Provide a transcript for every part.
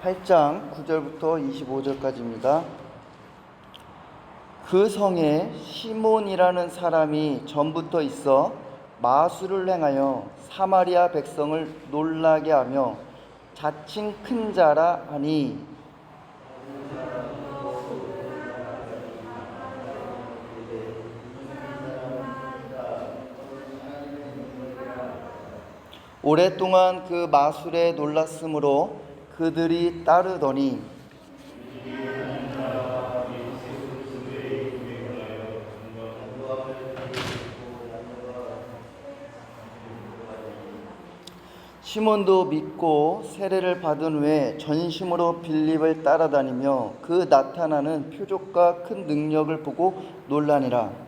8장 9절부터 25절까지입니다. 그 성에 시몬이라는 사람이 전부터 있어 마술을 행하여 사마리아 백성을 놀라게 하며 자칭 큰 자라 하니, 오랫동안 그 마술에 놀랐으므로 그들이 따르더니 시몬도 믿고 세례를 받은 후에 전심으로 빌립을 따라다니며 그 나타나는 표적과 큰 능력을 보고 놀라니라.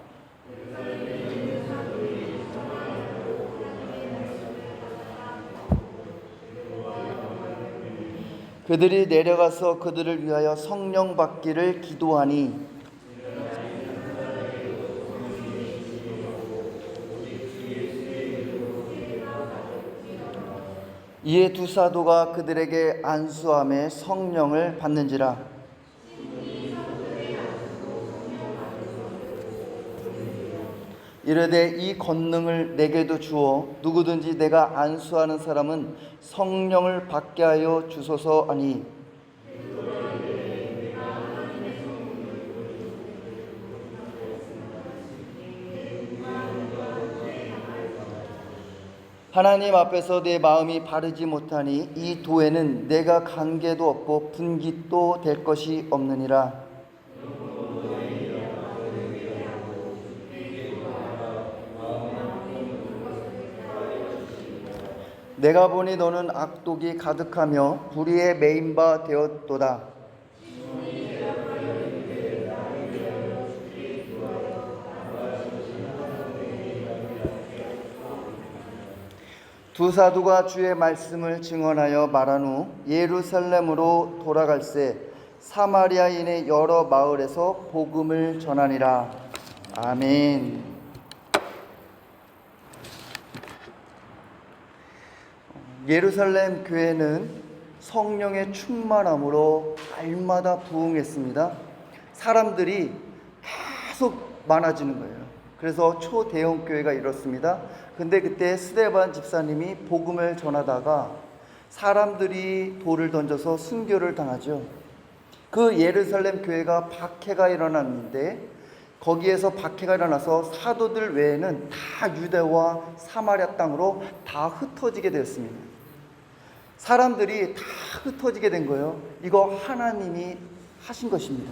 그들이 내려가서 그들을 위하여 성령 받기를 기도하니, 이에 두 사도가 그들에게 안수함에 성령을 받는지라. 이르되 이 권능을 내게도 주어 누구든지 내가 안수하는 사람은 성령을 받게 하여 주소서 하니, 하나님 앞에서 내 마음이 바르지 못하니 이 도에는 내가 관계도 없고 분깃도 될 것이 없느니라. 내가 보니 너는 악독이 가득하며 불의에 매인 바 되었도다. 두 사도가 주의 말씀을 증언하여 말한 후 예루살렘으로 돌아갈새 사마리아인의 여러 마을에서 복음을 전하니라. 아멘. 예루살렘 교회는 성령의 충만함으로 날마다 부흥했습니다. 사람들이 계속 많아지는 거예요. 그래서 초대형 교회가 이렇습니다. 근데 그때 스데반 집사님이 복음을 전하다가 사람들이 돌을 던져서 순교를 당하죠. 그 예루살렘 교회가 박해가 일어났는데 거기에서 박해가 일어나서 사도들 외에는 다 유대와 사마리아 땅으로 다 흩어지게 되었습니다. 사람들이 다 흩어지게 된 거예요. 이거 하나님이 하신 것입니다.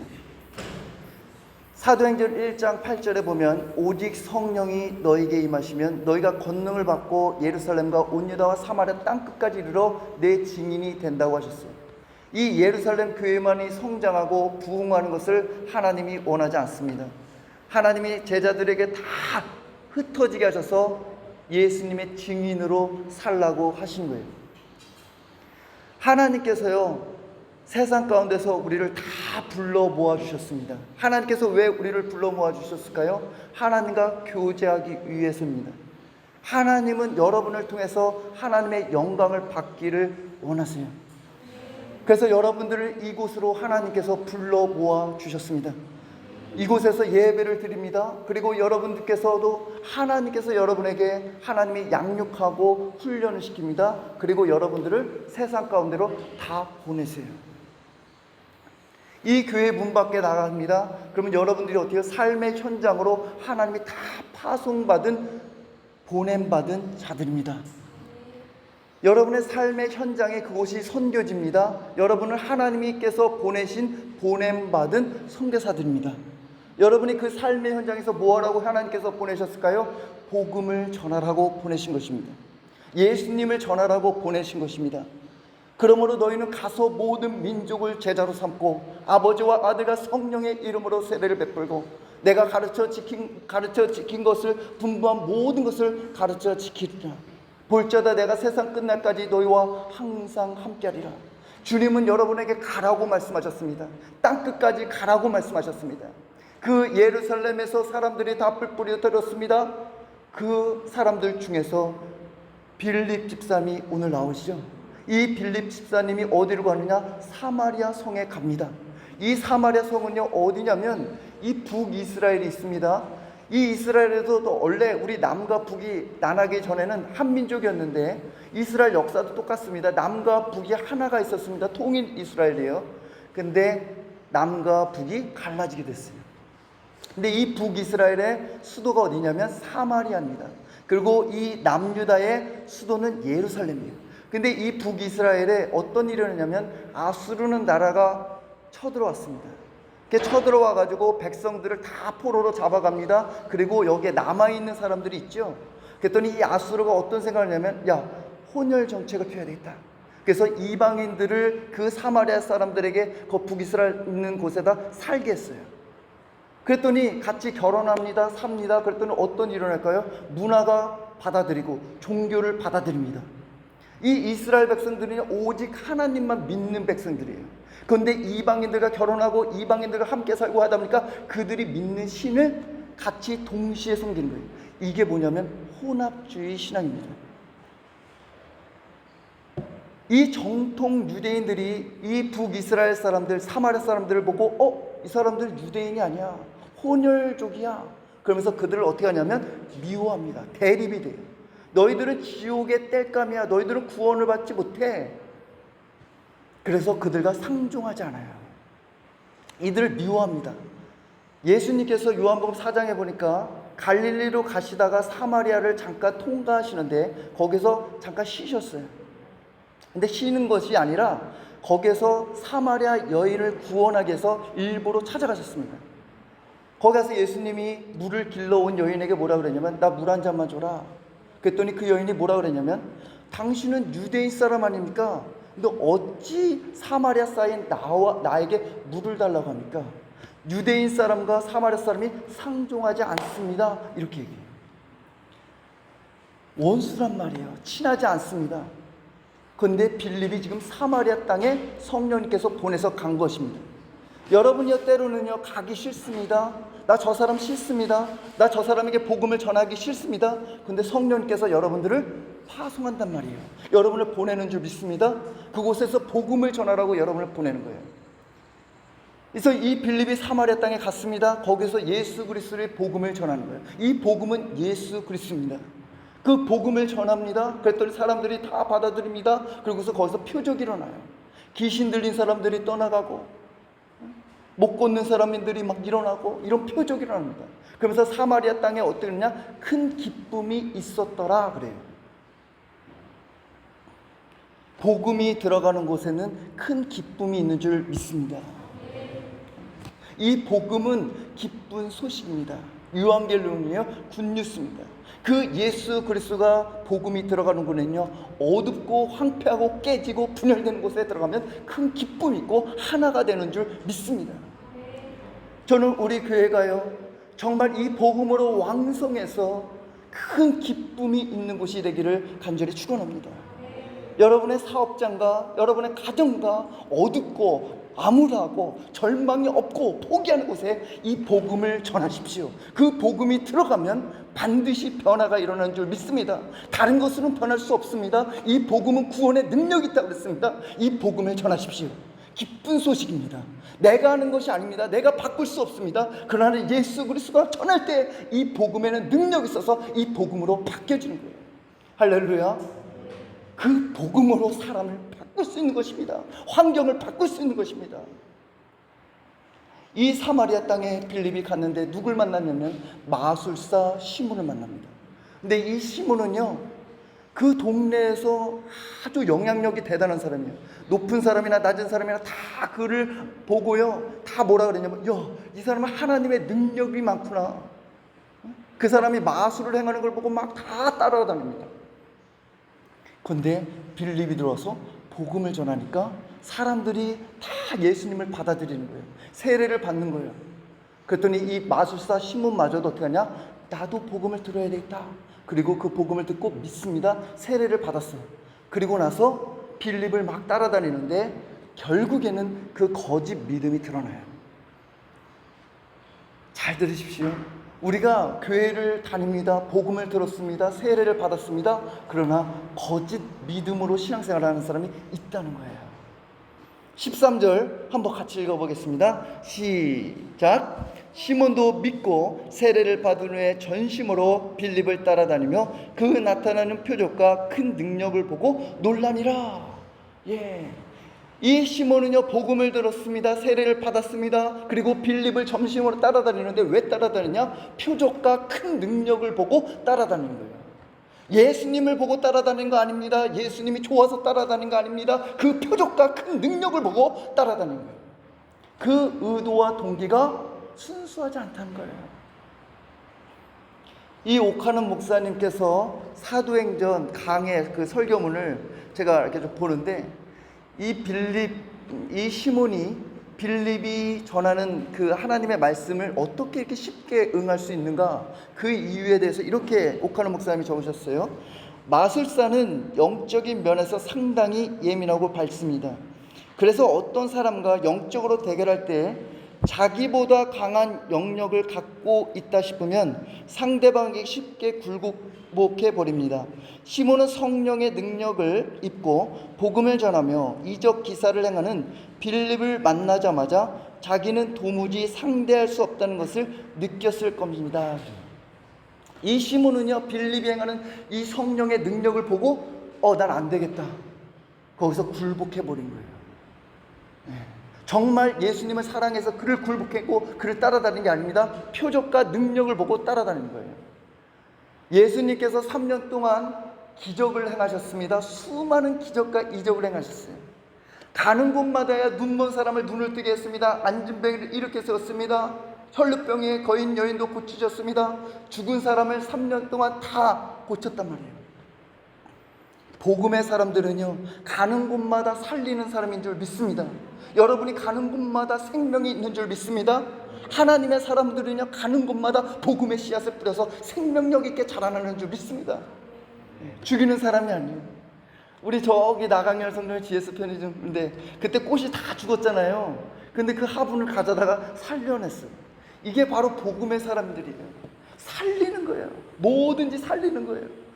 사도행전 1장 8절에 보면 오직 성령이 너에게 임하시면 너희가 권능을 받고 예루살렘과 온 유다와 사마리아 땅끝까지 이르러 내 증인이 된다고 하셨어요. 이 예루살렘 교회만이 성장하고 부흥하는 것을 하나님이 원하지 않습니다. 하나님이 제자들에게 다 흩어지게 하셔서 예수님의 증인으로 살라고 하신 거예요. 하나님께서요, 세상 가운데서 우리를 다 불러 모아주셨습니다. 하나님께서 왜 우리를 불러 모아주셨을까요? 하나님과 교제하기 위해서입니다. 하나님은 여러분을 통해서 하나님의 영광을 받기를 원하세요. 그래서 여러분들을 이곳으로 하나님께서 불러 모아주셨습니다. 이곳에서 예배를 드립니다. 그리고 여러분들께서도 하나님께서 여러분에게 하나님이 양육하고 훈련을 시킵니다. 그리고 여러분들을 세상 가운데로 다 보내세요. 이 교회 문 밖에 나갑니다. 그러면 여러분들이 어떻게 삶의 현장으로 하나님이 다 파송받은 보냄받은 자들입니다. 여러분의 삶의 현장에 그곳이 선교지입니다. 여러분을 하나님께서 보내신 보냄받은 선교사들입니다. 여러분이 그 삶의 현장에서 뭐하라고 하나님께서 보내셨을까요? 복음을 전하라고 보내신 것입니다. 예수님을 전하라고 보내신 것입니다. 그러므로 너희는 가서 모든 민족을 제자로 삼고 아버지와 아들과 성령의 이름으로 세례를 베풀고 내가 가르쳐 지킨 것을 분부한 모든 것을 가르쳐 지키리라. 볼지어다 내가 세상 끝날까지 너희와 항상 함께하리라. 주님은 여러분에게 가라고 말씀하셨습니다. 땅끝까지 가라고 말씀하셨습니다. 그 예루살렘에서 사람들이 다 뿔뿔이 들었습니다. 그 사람들 중에서 빌립 집사님이 오늘 나오시죠. 이 빌립 집사님이 어디로 가느냐? 사마리아 성에 갑니다. 이 사마리아 성은요 어디냐면 이 북이스라엘이 있습니다. 이 이스라엘에도 원래 우리 남과 북이 나눠기 전에는 한 민족이었는데 이스라엘 역사도 똑같습니다. 남과 북이 하나가 있었습니다. 통일 이스라엘이에요. 근데 남과 북이 갈라지게 됐어요. 근데 이 북이스라엘의 수도가 어디냐면 사마리아입니다. 그리고 이 남유다의 수도는 예루살렘이에요. 근데 이 북이스라엘에 어떤 일이 일어나냐면 아수르는 나라가 쳐들어왔습니다. 이렇게 쳐들어와 가지고 백성들을 다 포로로 잡아갑니다. 그리고 여기에 남아있는 사람들이 있죠. 그랬더니 이 아수르가 어떤 생각을 하냐면 야, 혼혈 정책을 펴야 되겠다. 그래서 이방인들을 그 사마리아 사람들에게 그 북이스라엘 있는 곳에다 살게 했어요. 그랬더니 같이 결혼합니다. 삽니다. 그랬더니 어떤 일이 일어날까요? 문화가 받아들이고 종교를 받아들입니다. 이 이스라엘 백성들은 오직 하나님만 믿는 백성들이에요. 그런데 이방인들과 결혼하고 이방인들과 함께 살고 하다 보니까 그들이 믿는 신을 같이 동시에 섬기는 거예요. 이게 뭐냐면 혼합주의 신앙입니다. 이 정통 유대인들이 이 북이스라엘 사람들, 사마리아 사람들을 보고 이 사람들 유대인이 아니야, 혼혈족이야, 그러면서 그들을 어떻게 하냐면 미워합니다. 대립이 돼요. 너희들은 지옥의 땔감이야. 너희들은 구원을 받지 못해. 그래서 그들과 상종하지 않아요. 이들을 미워합니다. 예수님께서 요한복음 4장에 보니까 갈릴리로 가시다가 사마리아를 잠깐 통과하시는데 거기서 잠깐 쉬셨어요. 근데 쉬는 것이 아니라 거기서 사마리아 여인을 구원하기 위해서 일부러 찾아가셨습니다. 거기 가서 예수님이 물을 길러온 여인에게 뭐라 그랬냐면 나 물 한 잔만 줘라. 그랬더니 그 여인이 뭐라 그랬냐면 당신은 유대인 사람 아닙니까? 근데 어찌 사마리아 사이인 나에게 물을 달라고 합니까? 유대인 사람과 사마리아 사람이 상종하지 않습니다. 이렇게 얘기해요. 원수란 말이에요. 친하지 않습니다. 그런데 빌립이 지금 사마리아 땅에 성령님께서 보내서 간 것입니다. 여러분이요 때로는요 가기 싫습니다. 나 저 사람 싫습니다. 나 저 사람에게 복음을 전하기 싫습니다. 근데 성령님께서 여러분들을 파송한단 말이에요. 여러분을 보내는 줄 믿습니다. 그곳에서 복음을 전하라고 여러분을 보내는 거예요. 그래서 이 빌립이 사마리아 땅에 갔습니다. 거기서 예수 그리스도의 복음을 전하는 거예요. 이 복음은 예수 그리스도입니다. 그 복음을 전합니다. 그랬더니 사람들이 다 받아들입니다. 그리고서 거기서 표적이 일어나요. 귀신 들린 사람들이 떠나가고 못 걷는 사람들이 막 일어나고 이런 표적이 일어납니다. 그러면서 사마리아 땅에 어떻게 했냐? 큰 기쁨이 있었더라 그래요. 복음이 들어가는 곳에는 큰 기쁨이 있는 줄 믿습니다. 이 복음은 기쁜 소식입니다. 유앙겔리온이요 굿뉴스입니다. 그 예수 그리스도가 복음이 들어가는 곳에는요 어둡고 황폐하고 깨지고 분열되는 곳에 들어가면 큰 기쁨이 있고 하나가 되는 줄 믿습니다. 저는 우리 교회가요 정말 이 복음으로 왕성해서 큰 기쁨이 있는 곳이 되기를 간절히 축원합니다. 여러분의 사업장과 여러분의 가정과 어둡고 암울하고 절망이 없고 포기하는 곳에 이 복음을 전하십시오. 그 복음이 들어가면 반드시 변화가 일어나는 줄 믿습니다. 다른 것으로는 변할 수 없습니다. 이 복음은 구원의 능력이 있다고 그랬습니다. 이 복음을 전하십시오. 기쁜 소식입니다. 내가 하는 것이 아닙니다. 내가 바꿀 수 없습니다. 그러나 예수 그리스도가 전할 때 이 복음에는 능력이 있어서 이 복음으로 바뀌어지는 거예요. 할렐루야. 그 복음으로 사람을 바꿀 수 있는 것입니다. 환경을 바꿀 수 있는 것입니다. 이 사마리아 땅에 빌립이 갔는데 누굴 만났냐면 마술사 시몬을 만납니다. 근데 이 시몬은요 그 동네에서 아주 영향력이 대단한 사람이에요. 높은 사람이나 낮은 사람이나 다 그를 보고요 다 뭐라 그랬냐면 이 사람은 하나님의 능력이 많구나. 그 사람이 마술을 행하는 걸 보고 막 다 따라다닙니다. 그런데 빌립이 들어와서 복음을 전하니까 사람들이 다 예수님을 받아들이는 거예요. 세례를 받는 거예요. 그랬더니 이 마술사 시몬마저도 어떻게 하냐? 나도 복음을 들어야 되겠다. 그리고 그 복음을 듣고 믿습니다. 세례를 받았어요. 그리고 나서 빌립을 막 따라다니는데 결국에는 그 거짓 믿음이 드러나요. 잘 들으십시오. 우리가 교회를 다닙니다. 복음을 들었습니다. 세례를 받았습니다. 그러나 거짓 믿음으로 신앙생활을 하는 사람이 있다는 거예요. 13절 한번 같이 읽어보겠습니다. 시작. 시몬도 믿고 세례를 받은 후에 전심으로 빌립을 따라다니며 그 나타나는 표적과 큰 능력을 보고 놀라니라. 예. 이 시몬은요, 복음을 들었습니다. 세례를 받았습니다. 그리고 빌립을 전심으로 따라다니는데 왜 따라다니냐? 표적과 큰 능력을 보고 따라다니는 거예요. 예수님을 보고 따라다니는 거 아닙니다. 예수님이 좋아서 따라다니는 거 아닙니다. 그 표적과 큰 능력을 보고 따라다니는 거예요. 그 의도와 동기가 순수하지 않다는 거예요. 이 오카는 목사님께서 사도행전 강의 그 설교문을 제가 이렇게 좀 보는데, 이 시몬이 빌립이 전하는 그 하나님의 말씀을 어떻게 이렇게 쉽게 응할 수 있는가, 그 이유에 대해서 이렇게 오카노 목사님이 적으셨어요. 마술사는 영적인 면에서 상당히 예민하고 밝습니다. 그래서 어떤 사람과 영적으로 대결할 때 자기보다 강한 영역을 갖고 있다 싶으면 상대방에게 쉽게 굴복해 버립니다. 시몬은 성령의 능력을 입고 복음을 전하며 이적 기사를 행하는 빌립을 만나자마자 자기는 도무지 상대할 수 없다는 것을 느꼈을 겁니다. 이 시몬은요, 빌립이 행하는 이 성령의 능력을 보고 난 안 되겠다, 거기서 굴복해 버린 거예요. 정말 예수님을 사랑해서 그를 굴복했고 그를 따라다니는 게 아닙니다. 표적과 능력을 보고 따라다니는 거예요. 예수님께서 3년 동안 기적을 행하셨습니다. 수많은 기적과 이적을 행하셨어요. 가는 곳마다야 눈먼 사람을 눈을 뜨게 했습니다. 앉은 뱅이를 일으켜 세웠습니다. 혈루병에 거인 여인도 고치셨습니다. 죽은 사람을 3년 동안 다 고쳤단 말이에요. 복음의 사람들은요, 가는 곳마다 살리는 사람인 줄 믿습니다. 여러분이 가는 곳마다 생명이 있는 줄 믿습니다. 하나님의 사람들은요, 가는 곳마다 복음의 씨앗을 뿌려서 생명력 있게 자라나는 줄 믿습니다. 죽이는 사람이 아니에요. 우리 저기 나강열 성령 GS 편의점인데 그때 꽃이 다 죽었잖아요. 근데 그 화분을 가져다가 살려냈어요. 이게 바로 복음의 사람들이에요. 살리는 거예요. 뭐든지 살리는 거예요.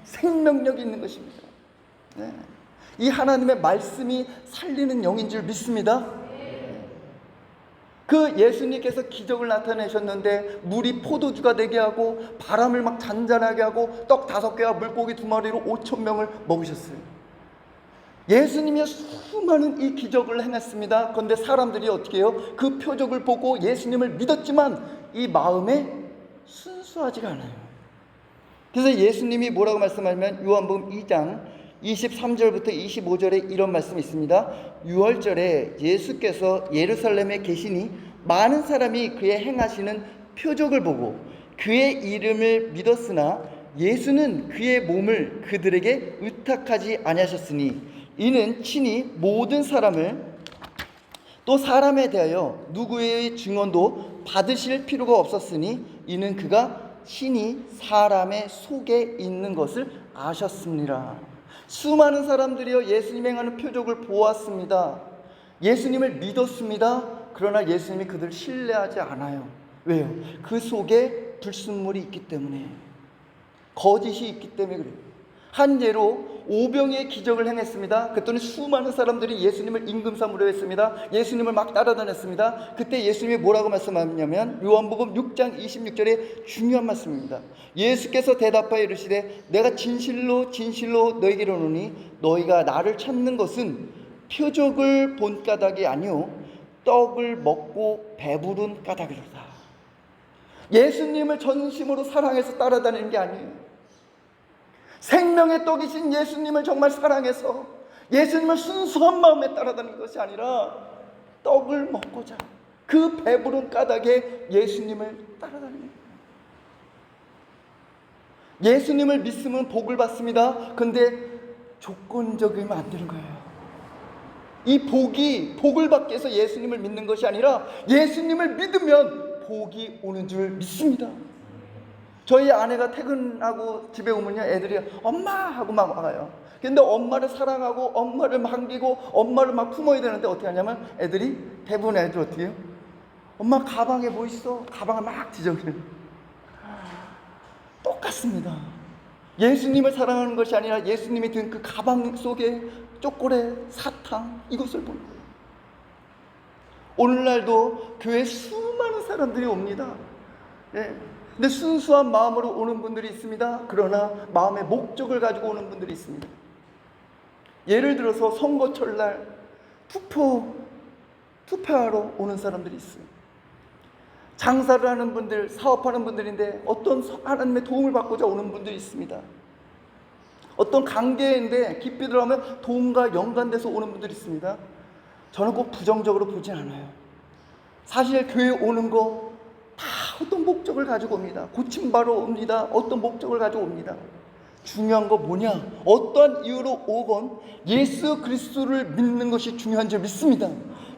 생명력이 있는 것입니다. 이 하나님의 말씀이 살리는 영인 줄 믿습니다. 그 예수님께서 기적을 나타내셨는데 물이 포도주가 되게 하고 바람을 막 잔잔하게 하고 떡 5개와 물고기 2마리로 5,000명을 먹으셨어요. 예수님이 수많은 이 기적을 행했습니다. 그런데 사람들이 어떻게 해요? 그 표적을 보고 예수님을 믿었지만 이 마음에 순수하지가 않아요. 그래서 예수님이 뭐라고 말씀하냐면 요한복음 2장 23절부터 25절에 이런 말씀이 있습니다. 6월절에 예수께서 예루살렘에 계시니 많은 사람이 그의 행하시는 표적을 보고 그의 이름을 믿었으나 예수는 그의 몸을 그들에게 의탁하지 아니하셨으니 이는 친히 모든 사람을 또 사람에 대하여 누구의 증언도 받으실 필요가 없었으니 이는 그가 친히 사람의 속에 있는 것을 아셨습니다. 수많은 사람들이요, 예수님 행하는 표적을 보았습니다. 예수님을 믿었습니다. 그러나 예수님이 그들을 신뢰하지 않아요. 왜요? 그 속에 불순물이 있기 때문에, 거짓이 있기 때문에 그래요. 한 예로 오병이의 기적을 행했습니다. 그랬더니 수많은 사람들이 예수님을 임금삼으로 했습니다. 예수님을 막 따라다녔습니다. 그때 예수님이 뭐라고 말씀하냐면 요한복음 6장 26절에 중요한 말씀입니다. 예수께서 대답하여 이르시되 내가 진실로 진실로 너희에게 이르노니 너희가 나를 찾는 것은 표적을 본 까닭이 아니요 떡을 먹고 배부른 까닭이로다. 예수님을 전심으로 사랑해서 따라다니는 게 아니에요. 생명의 떡이신 예수님을 정말 사랑해서 예수님을 순수한 마음에 따라다니는 것이 아니라 떡을 먹고자 그 배부른 까닭에 예수님을 따라다니는 거예요. 예수님을 믿으면 복을 받습니다. 그런데 조건적이면 안 되는 거예요. 이 복을 받기 위해서 예수님을 믿는 것이 아니라 예수님을 믿으면 복이 오는 줄 믿습니다. 저희 아내가 퇴근하고 집에 오면요, 애들이 엄마 하고 막 와요. 근데 엄마를 사랑하고 엄마를 막 반기고 엄마를 막 품어야 되는데 어떻게 하냐면 애들이, 대부분 애들 어떻게 해요? 엄마 가방에 뭐 있어? 가방을 막 뒤적여요. 똑같습니다. 예수님을 사랑하는 것이 아니라 예수님이 든 그 가방 속에 초콜릿, 사탕 이것을 보는 거예요. 오늘날도 교회에 수많은 사람들이 옵니다. 예. 근데 순수한 마음으로 오는 분들이 있습니다. 그러나 마음의 목적을 가지고 오는 분들이 있습니다. 예를 들어서 선거철날 투표하러 오는 사람들이 있어요. 장사를 하는 분들, 사업하는 분들인데 어떤 하나님의 도움을 받고자 오는 분들이 있습니다. 어떤 관계인데 깊이 들어가면 돈과 연관돼서 오는 분들이 있습니다. 저는 꼭 부정적으로 보진 않아요. 사실 교회 오는 거 다 어떤 목적을 가지고 옵니다. 고침받으러 옵니다. 어떤 목적을 가지고 옵니다. 중요한 거 뭐냐? 어떠한 이유로 오건 예수 그리스도를 믿는 것이 중요한 줄 믿습니다.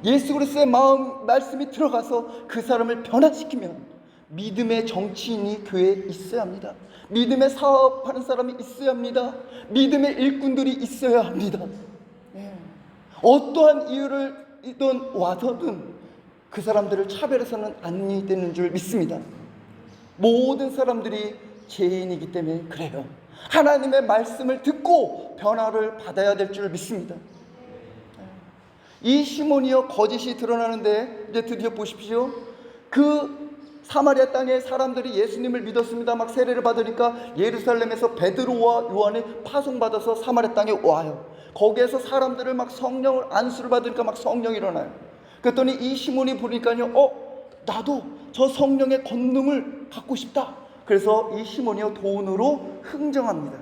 예수 그리스도의 말씀이 들어가서 그 사람을 변화시키면 믿음의 정치인이 교회에 있어야 합니다. 믿음의 사업하는 사람이 있어야 합니다. 믿음의 일꾼들이 있어야 합니다. 어떠한 이유를이든 와서든 그 사람들을 차별해서는 안 되는 줄 믿습니다. 모든 사람들이 죄인이기 때문에 그래요. 하나님의 말씀을 듣고 변화를 받아야 될 줄 믿습니다. 이 시몬이요 거짓이 드러나는데 이제 드디어 보십시오. 그 사마리아 땅에 사람들이 예수님을 믿었습니다. 막 세례를 받으니까 예루살렘에서 베드로와 요한이 파송받아서 사마리아 땅에 와요. 거기에서 사람들을 막 성령을 안수를 받으니까 막 성령이 일어나요. 그랬더니 이 시몬이 보니까요, 나도 저 성령의 권능을 갖고 싶다. 그래서 이 시몬이요 돈으로 흥정합니다.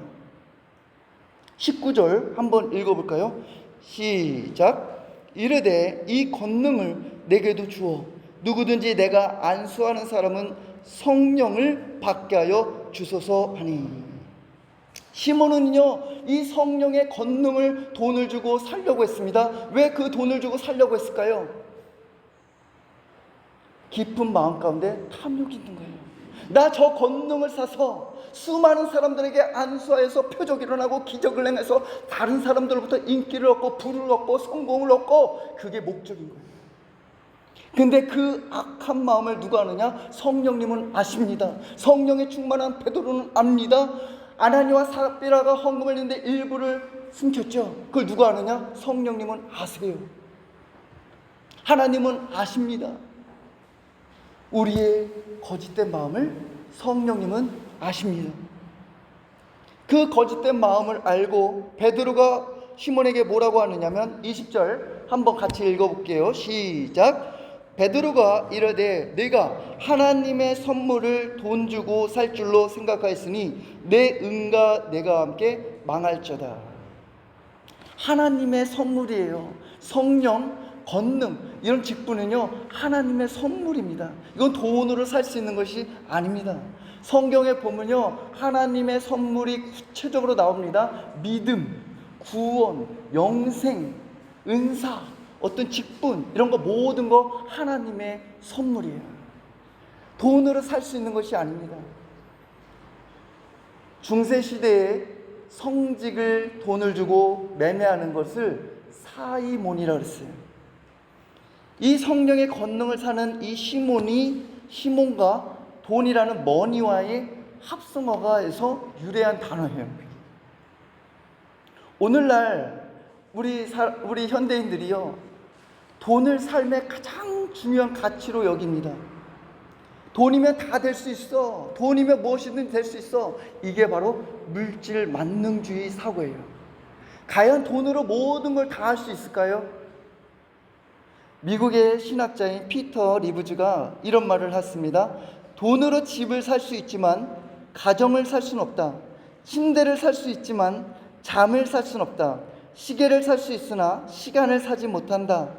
19절 한번 읽어볼까요? 시작. 이르되 이 권능을 내게도 주어 누구든지 내가 안수하는 사람은 성령을 받게 하여 주소서 하니. 시몬은요 이 성령의 권능을 돈을 주고 살려고 했습니다. 왜 그 돈을 주고 살려고 했을까요? 깊은 마음 가운데 탐욕이 있는 거예요. 나 저 권능을 사서 수많은 사람들에게 안수하여서 표적이 일어나고 기적을 행해서 다른 사람들로부터 인기를 얻고 부를 얻고 성공을 얻고, 그게 목적인 거예요. 근데 그 악한 마음을 누가 아느냐? 성령님은 아십니다. 성령에 충만한 베드로는 압니다. 아나니와 삽비라가 헌금을 했는데 일부를 숨겼죠. 그걸 누가 아느냐? 성령님은 아세요. 하나님은 아십니다. 우리의 거짓된 마음을 성령님은 아십니다. 그 거짓된 마음을 알고 베드로가 시몬에게 뭐라고 하느냐면 20절 한번 같이 읽어볼게요. 시작. 베드로가 이르되 네가 하나님의 선물을 돈 주고 살 줄로 생각하였으니 내 은과 내가 함께 망할저다. 하나님의 선물이에요. 성령, 권능, 이런 직분은요 하나님의 선물입니다. 이건 돈으로 살 수 있는 것이 아닙니다. 성경에 보면요 하나님의 선물이 구체적으로 나옵니다. 믿음, 구원, 영생, 은사, 어떤 직분, 이런 거 모든 거 하나님의 선물이에요. 돈으로 살 수 있는 것이 아닙니다. 중세시대에 성직을 돈을 주고 매매하는 것을 사이몬이라고 했어요. 이 성령의 권능을 사는 이 시몬과 돈이라는 머니와의 합성어가에서 유래한 단어예요. 오늘날 우리 현대인들이요 돈을 삶의 가장 중요한 가치로 여깁니다. 돈이면 다 될 수 있어. 돈이면 무엇이든 될 수 있어. 이게 바로 물질 만능주의 사고예요. 과연 돈으로 모든 걸 다 할 수 있을까요? 미국의 신학자인 피터 리브즈가 이런 말을 했습니다. 돈으로 집을 살 수 있지만 가정을 살 수는 없다. 침대를 살 수 있지만 잠을 살 수는 없다. 시계를 살 수 있으나 시간을 사지 못한다.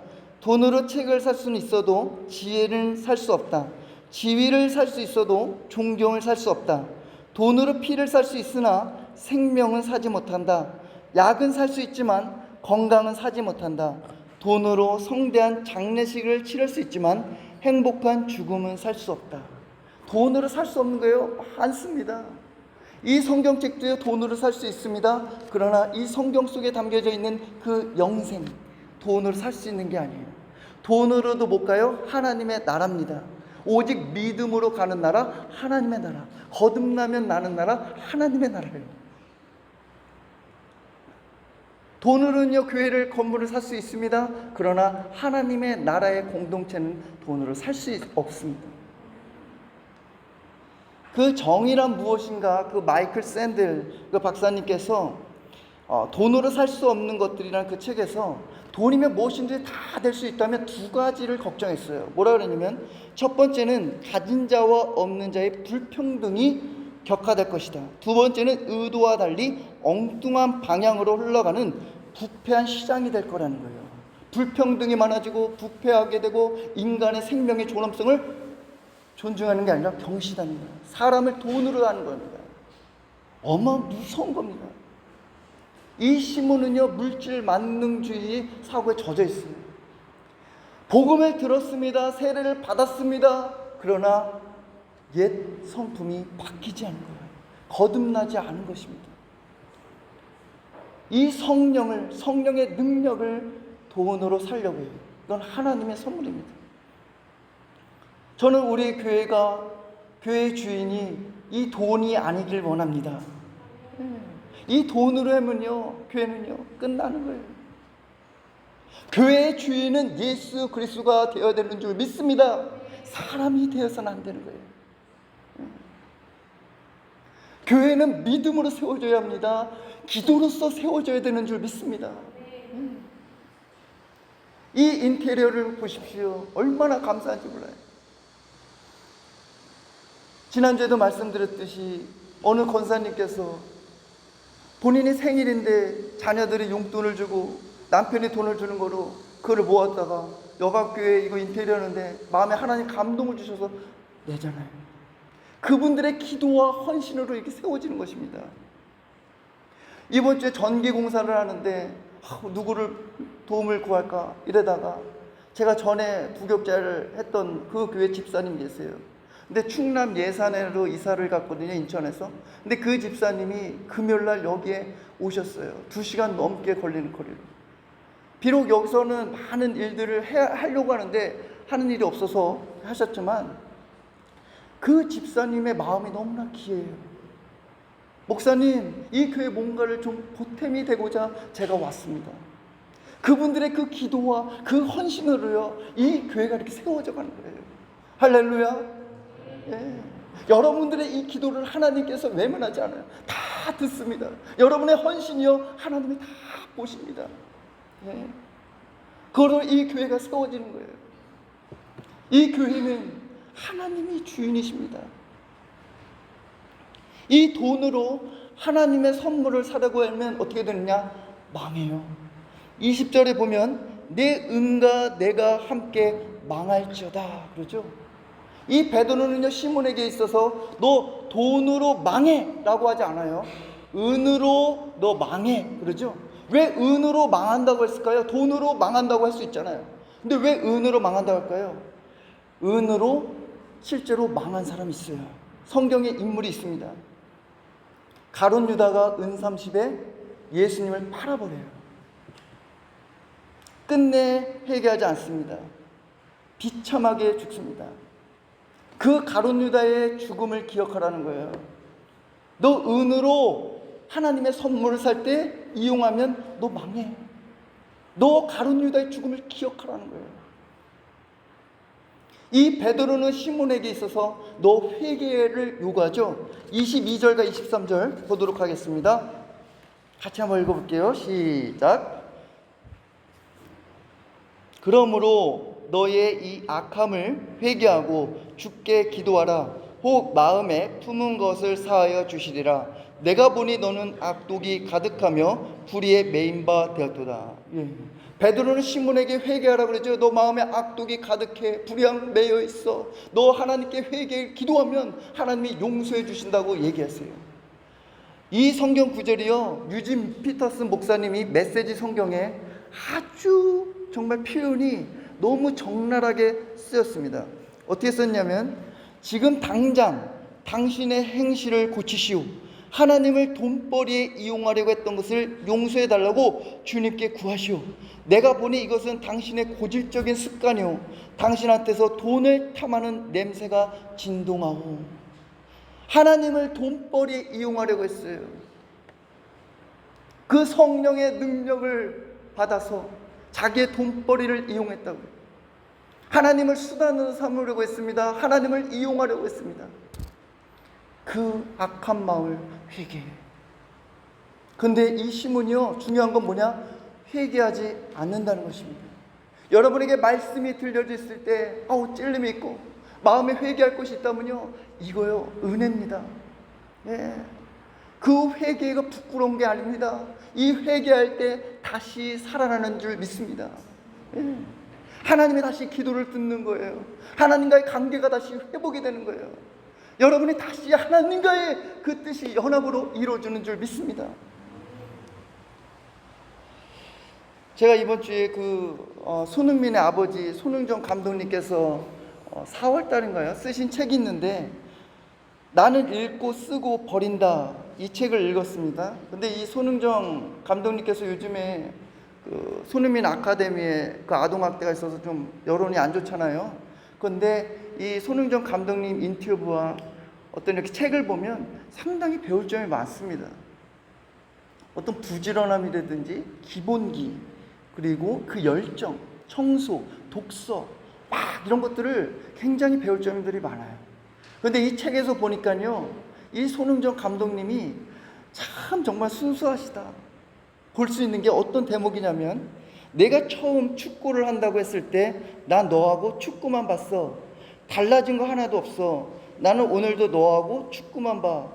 돈으로 책을 살 수는 있어도 지혜는 살 수 없다. 지위를 살 수 있어도 존경을 살 수 없다. 돈으로 피를 살 수 있으나 생명은 사지 못한다. 약은 살 수 있지만 건강은 사지 못한다. 돈으로 성대한 장례식을 치를 수 있지만 행복한 죽음은 살 수 없다. 돈으로 살 수 없는 거예요? 많습니다. 이 성경책도요 돈으로 살 수 있습니다. 그러나 이 성경 속에 담겨져 있는 그 영생, 돈으로 살 수 있는 게 아니에요. 돈으로도 못 가요? 하나님의 나라입니다. 오직 믿음으로 가는 나라, 하나님의 나라. 거듭나면 나는 나라, 하나님의 나라예요. 돈으로는요, 교회를, 건물을 살 수 있습니다. 그러나 하나님의 나라의 공동체는 돈으로 살 수 없습니다. 그 정의란 무엇인가, 그 마이클 샌들 그 박사님께서 돈으로 살 수 없는 것들이라는 그 책에서 돈이면 무엇인지 다 될 수 있다면 두 가지를 걱정했어요. 뭐라 그러냐면, 첫 번째는 가진 자와 없는 자의 불평등이 격화될 것이다. 두 번째는 의도와 달리 엉뚱한 방향으로 흘러가는 부패한 시장이 될 거라는 거예요. 불평등이 많아지고 부패하게 되고 인간의 생명의 존엄성을 존중하는 게 아니라 경시하는 거예요. 사람을 돈으로 하는 겁니다. 무서운 겁니다. 이 시몬은요, 물질 만능주의 사고에 젖어 있어요. 복음을 들었습니다. 세례를 받았습니다. 그러나 옛 성품이 바뀌지 않은 거예요. 거듭나지 않은 것입니다. 이 성령의 능력을 돈으로 살려고 해요. 이건 하나님의 선물입니다. 저는 우리 교회의 주인이 이 돈이 아니길 원합니다. 이 돈으로 하면요, 교회는요, 끝나는 거예요. 교회의 주인은 예수 그리스도가 되어야 되는 줄 믿습니다. 사람이 되어서는 안 되는 거예요. 교회는 믿음으로 세워져야 합니다. 기도로서 세워져야 되는 줄 믿습니다. 이 인테리어를 보십시오. 얼마나 감사한지 몰라요. 지난주에도 말씀드렸듯이 어느 권사님께서 본인이 생일인데 자녀들이 용돈을 주고 남편이 돈을 주는 거로 그걸 모았다가 여가교회 이거 인테리어하는데 마음에 하나님 감동을 주셔서 내잖아요. 그분들의 기도와 헌신으로 이렇게 세워지는 것입니다. 이번 주에 전기 공사를 하는데 누구를 도움을 구할까 이러다가 제가 전에 부교육자를 했던 그 교회 집사님 계세요. 근데 충남 예산으로 이사를 갔거든요, 인천에서. 근데 그 집사님이 금요일날 여기에 오셨어요. 2시간 넘게 걸리는 거리로. 비록 여기서는 많은 일들을 하려고 하는데 하는 일이 없어서 하셨지만 그 집사님의 마음이 너무나 귀해요. 목사님, 이 교회 뭔가를 좀 보탬이 되고자 제가 왔습니다. 그분들의 그 기도와 그 헌신으로요, 이 교회가 이렇게 세워져 가는 거예요. 할렐루야. 예. 여러분들의 이 기도를 하나님께서 외면하지 않아요. 다 듣습니다. 여러분의 헌신이요, 하나님이 다 보십니다. 예. 그걸로 이 교회가 세워지는 거예요. 이 교회는 하나님이 주인이십니다. 이 돈으로 하나님의 선물을 사려고 하면 어떻게 되느냐? 망해요. 20절에 보면 내 은과 내가 함께 망할지어다 그러죠. 이 베드로는요, 시몬에게 있어서 너 돈으로 망해 라고 하지 않아요. 은으로 너 망해 그러죠. 왜 은으로 망한다고 했을까요? 돈으로 망한다고 할 수 있잖아요. 근데 왜 은으로 망한다고 할까요? 은으로 실제로 망한 사람이 있어요. 성경에 인물이 있습니다. 가룟 유다가 은 30에 예수님을 팔아버려요. 끝내 회개하지 않습니다. 비참하게 죽습니다. 그 가룟 유다의 죽음을 기억하라는 거예요. 너 은으로 하나님의 선물을 살 때 이용하면 너 망해. 너 가룟 유다의 죽음을 기억하라는 거예요. 이 베드로는 시몬에게 있어서 너 회개를 요구하죠. 22절과 23절 보도록 하겠습니다. 같이 한번 읽어볼게요. 시작. 그러므로 너의 이 악함을 회개하고 주께 기도하라. 혹 마음에 품은 것을 사하여 주시리라. 내가 보니 너는 악독이 가득하며 불의에 매인 바 되었도다. 예. 베드로는 시몬에게 회개하라 그러죠. 너 마음에 악독이 가득해, 불의함 매여 있어. 너 하나님께 회개 기도하면 하나님이 용서해 주신다고 얘기했어요. 이 성경 구절이요, 유진 피터슨 목사님이 메시지 성경에 아주 정말 표현이 너무 적나라하게 쓰였습니다. 어떻게 썼냐면, 지금 당장 당신의 행실을 고치시오. 하나님을 돈벌이에 이용하려고 했던 것을 용서해 달라고 주님께 구하시오. 내가 보니 이것은 당신의 고질적인 습관이오. 당신한테서 돈을 탐하는 냄새가 진동하오. 하나님을 돈벌이에 이용하려고 했어요. 그 성령의 능력을 받아서 자기의 돈벌이를 이용했다고요. 하나님을 수단으로 삼으려고 했습니다. 하나님을 이용하려고 했습니다. 그 악한 마음을 회개해. 근데 이 시몬이요, 중요한 건 뭐냐? 회개하지 않는다는 것입니다. 여러분에게 말씀이 들려졌을 때 찔림이 있고 마음에 회개할 것이 있다면요, 이거요, 은혜입니다. 예. 그 회개가 부끄러운 게 아닙니다. 이 회개할 때 다시 살아나는 줄 믿습니다. 예. 하나님이 다시 기도를 듣는 거예요. 하나님과의 관계가 다시 회복이 되는 거예요. 여러분이 다시 하나님과의 그 뜻이 연합으로 이루어지는 줄 믿습니다. 제가 이번 주에 손흥민의 아버지 손흥정 감독님께서 4월 달인가요? 쓰신 책이 있는데, 나는 읽고 쓰고 버린다, 이 책을 읽었습니다. 근데 이 손흥정 감독님께서 요즘에 손흥민 아카데미에 아동학대가 있어서 좀 여론이 안 좋잖아요. 그런데 이 손흥정 감독님 인터뷰와 어떤 이렇게 책을 보면 상당히 배울 점이 많습니다. 어떤 부지런함이라든지 기본기, 그리고 그 열정, 청소, 독서 이런 것들을 굉장히 배울 점들이 많아요. 그런데 이 책에서 보니까요, 이 손흥정 감독님이 참 정말 순수하시다. 볼 수 있는 게 어떤 대목이냐면, 내가 처음 축구를 한다고 했을 때 난 너하고 축구만 봤어. 달라진 거 하나도 없어. 나는 오늘도 너하고 축구만 봐.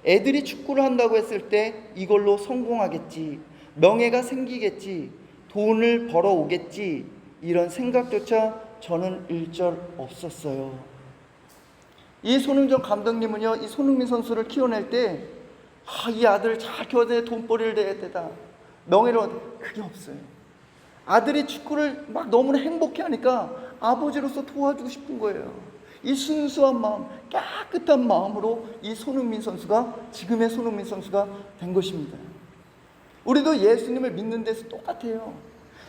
애들이 축구를 한다고 했을 때 이걸로 성공하겠지, 명예가 생기겠지, 돈을 벌어오겠지, 이런 생각조차 저는 일절 없었어요. 이 손흥정 감독님은요, 이 손흥민 선수를 키워낼 때 이 아들을 잘 키워내 돈벌이를 내야 되다, 명예로, 그게 없어요. 아들이 축구를 너무나 행복해 하니까 아버지로서 도와주고 싶은 거예요. 이 순수한 마음, 깨끗한 마음으로 이 손흥민 선수가 지금의 손흥민 선수가 된 것입니다. 우리도 예수님을 믿는 데서 똑같아요.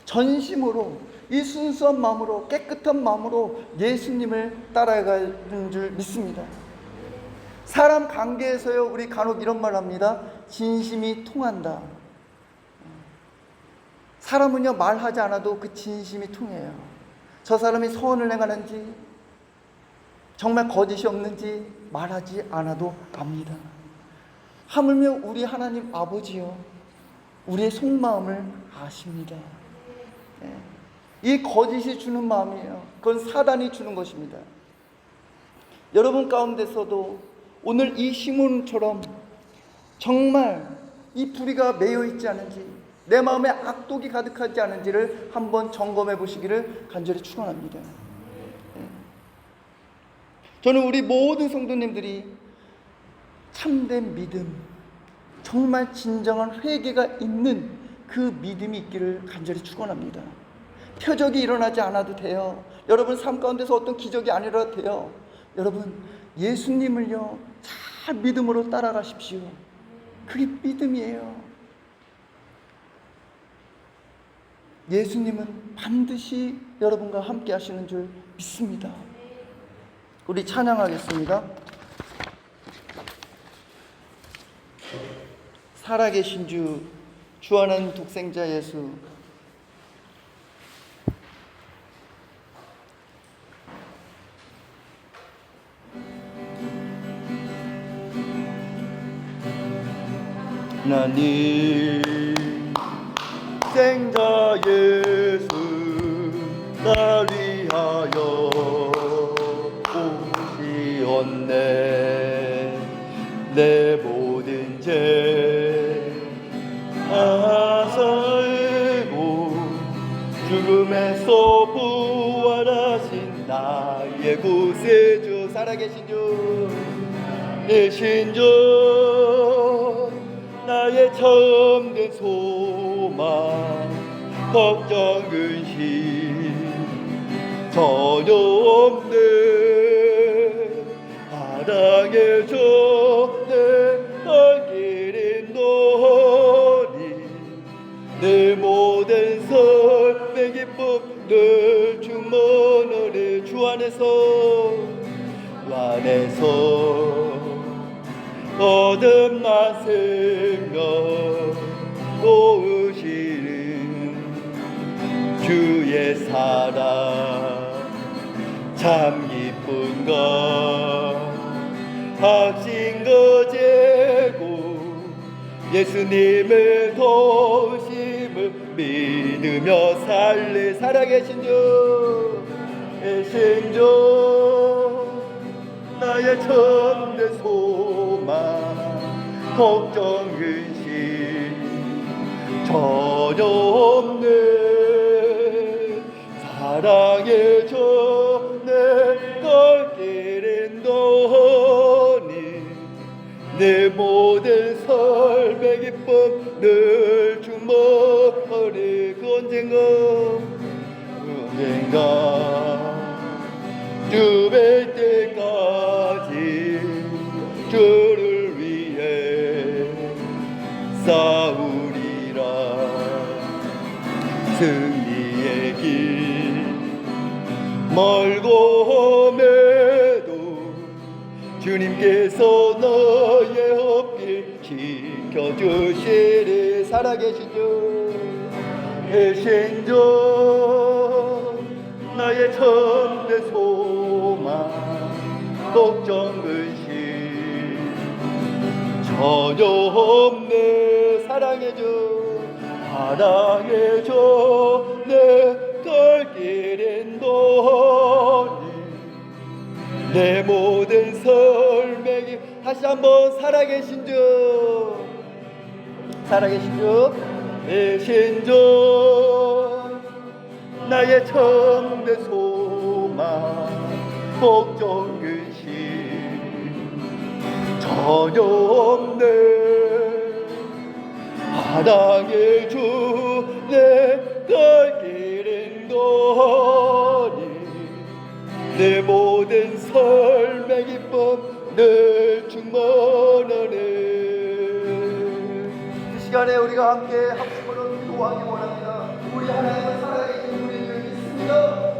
전심으로, 이 순수한 마음으로, 깨끗한 마음으로 예수님을 따라가는 줄 믿습니다. 사람 관계에서요, 우리 간혹 이런 말 합니다. 진심이 통한다. 사람은요, 말하지 않아도 그 진심이 통해요. 저 사람이 선을 행하는지, 정말 거짓이 없는지 말하지 않아도 압니다. 하물며 우리 하나님 아버지요, 우리의 속마음을 아십니다. 이 거짓이 주는 마음이에요. 그건 사단이 주는 것입니다. 여러분 가운데서도 오늘 이 시몬처럼 정말 이 불의가 매여 있지 않은지, 내 마음에 악독이 가득하지 않은지를 한번 점검해 보시기를 간절히 축원합니다. 저는 우리 모든 성도님들이 참된 믿음, 정말 진정한 회개가 있는 그 믿음이 있기를 간절히 축원합니다. 표적이 일어나지 않아도 돼요. 여러분 삶 가운데서 어떤 기적이 안 일어나도 돼요. 여러분 예수님을요, 잘 믿음으로 따라가십시오. 그게 믿음이에요. 예수님은 반드시 여러분과 함께 하시는 줄 믿습니다. 우리 찬양하겠습니다. 살아계신 주, 주하는 독생자 예수, 하나님 생자 예수 날 위하여 오시었네. 내 모든 죄 아사이고 죽음에서 부활하신 나의 구세주, 살아계신 주, 내신 주, 나의 참된 소망, 걱정 근심 전혀 없네. 사랑해줘 내 내 모든 삶의 기쁨 늘 충만하네. 주 안에서 거듭난 생명 도우시는 주의 사랑 참 기쁜가. 확신 거제고 예수님의 도우심을 믿으며 살래. 살아계신 주 계신 주 나의 참된 소망 걱정 근심 전혀 없네. 사랑의 주내 갈 길은 너니 내 모든 삶의 기쁨 늘 충만하네. 그 언젠가 주 뵐 때까지 주를 위해 싸우리라. 승리의 길 멀고 험해도 주님께서 너의 앞길 지켜주시리. 살아계신 주 계신 주 나의 참된 소망 걱정 근심 전혀 없네. 사랑의 주 내 갈 길은 너니 내 모든 삶의 길. 다시 한번 살아계신 주 계신 주 나의 참된 소망 걱정 근심 전혀 없네. 사랑의 주 내 갈 길은 너니 내 모든 삶의 기쁨 늘 충만하네. 이 시간에 우리가 함께 합심으로 기도하기 원합니다. 우리 하나님을 살아계신 우리를 믿습니다.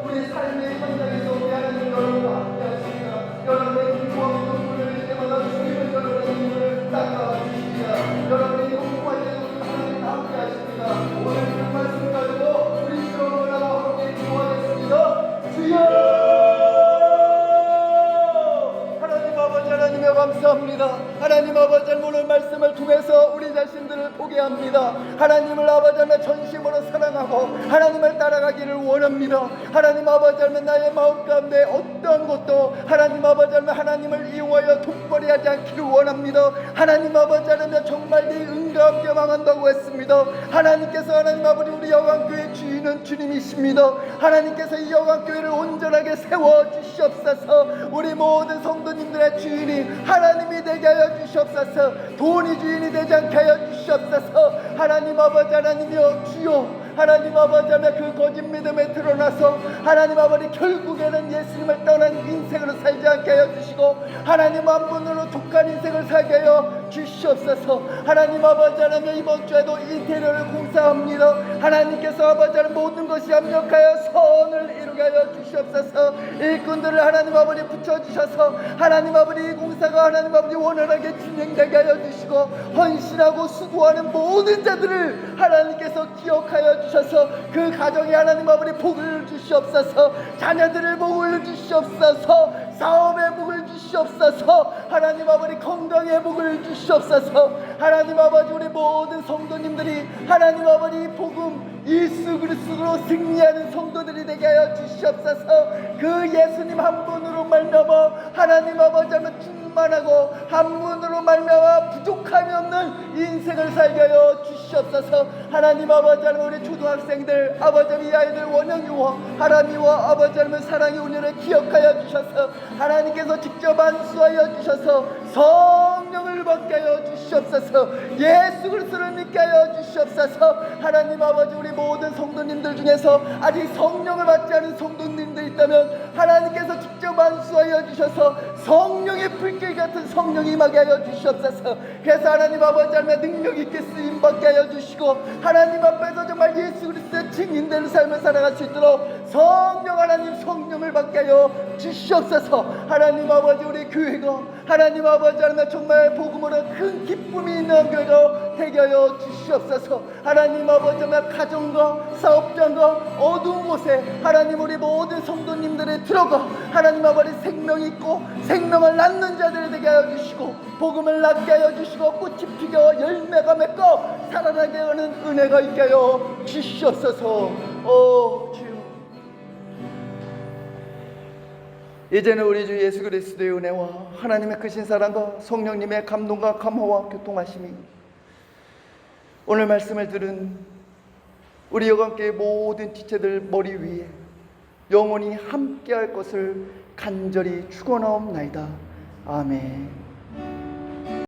우리 삶의 현장에서 우리 하나님 여러분과 함께 하십니다. 여러분의 기도와 기도를 할 때마다 주님은 여러분의 힘을 닦아 주십니다. 여러분의 공부할 때도 하나님 함께 하십니다. 오늘 그 말씀 가지고 우리 주님과 함께 기도하겠습니다. 주여! 하나님의 감사합니다. 하나님 아버지 오늘 말씀을 통해서 우리 자신들을 보게 합니다. 하나님을 아버지 하나님 전심으로 사랑하고 하나님을 따라가기를 원합니다. 하나님 아버지 하나님 나의 마음 가운데 어떤 것도 하나님 아버지 하나님 하나님을 이용하여 돈벌이하지 않기를 원합니다. 하나님 아버지 하나님 정말 네 은과 함께 망한다고 했습니다. 하나님께서 하나님 아버지 우리 여관교회 주인은 주님이십니다. 하나님께서 이 여관교회를 온전하게 세워주시옵소서. 우리 모든 성도님들의 주인이 하나님이 되게 하여 주시옵소서. 돈이 주인이 되지 않게 하여 주시옵소서. 하나님 아버지 하나님이여 주여 하나님 아버지 하나님 그 거짓 믿음에 드러나서 하나님 아버지 결국에는 예수님을 떠난 인생으로 살지 않게 하여 주시고 하나님 한 분으로 독한 인생을 살게 하여 주시옵소서. 하나님 아버지 하나님 이번 주에도 인테리어를 공사합니다. 하나님께서 아버지 하나님 모든 것이 합력하여 선을 이루게 하여 주시옵소서. 일꾼들을 하나님 아버지 붙여주셔서 하나님 아버지 이 공사가 하나님 아버지 원활하게 진행되게 하여 주시고 헌신하고 수고하는 모든 자들을 하나님께서 기억하여 주셔서 그 가정에 하나님 아버지 복을 주시옵소서. 자녀들을 복을 주시옵소서. 사업에 복을 주시옵소서. 하나님 아버지 건강에 복을 주시옵소서. 하나님 아버지 우리 모든 성도님들이 하나님 아버지 복음 예수 그리스도로 승리하는 성도들이 되게 하여 주시옵소서. 그 예수님 한 분으로 말미암아 하나님 아버지 하면 충만하고 한 분으로 말미암아 부족함이 없는 인생을 살게 하여 주시옵소서. 하나님 아버지 하나님 우리 초등학생들 아버지 하나님 이 아이들 원영이와 하나님과 아버지 하나님 사랑의 운율을 기억하여 주셔서 하나님께서 직접 안수하여 주셔서 성령을 받게 하여 주시옵소서. 예수 그리스도를 믿게 하여 주시옵소서. 하나님 아버지 우리 모든 성도님들 중에서 아직 성령을 받지 않은 성도님들이 있다면 하나님께서 직접 안수하여 주셔서 성령의 불길 같은 성령이 임하게 하여 주시옵소서. 그래서 하나님 아버지 하나님 능력 있게 쓰임 받게 하여 주시고 하나님 앞에서 정말 예수 그리스도의 증인되는 삶을 살아갈 수 있도록 성령 하나님 성령을 받게 하여 주시옵소서. 하나님 아버지 우리 교회가 하나님 아버지 하나님 정말 복음으로 큰 기쁨이 있는 교회가 되게 하여 주시옵소서. 하나님 아버지 하나님 가정과 사업장과 어두운 곳에 하나님 우리 모든 성도님들이 들어가 하나님 아버지 생명이 있고 생명을 낳는 자들이 되게 하여 주시고 복음을 낳게 하여 주시고 꽃이 피겨 열매가 맺고 살아나게 하는 은혜가 있게 하여 주시옵소서. 주여, 이제는 우리 주 예수 그리스도의 은혜와 하나님의 크신 사랑과 성령님의 감동과 감화와 교통하심이 오늘 말씀을 들은 우리 여관교회 모든 지체들 머리 위에 영원히 함께할 것을 간절히 축원하옵나이다. 아멘.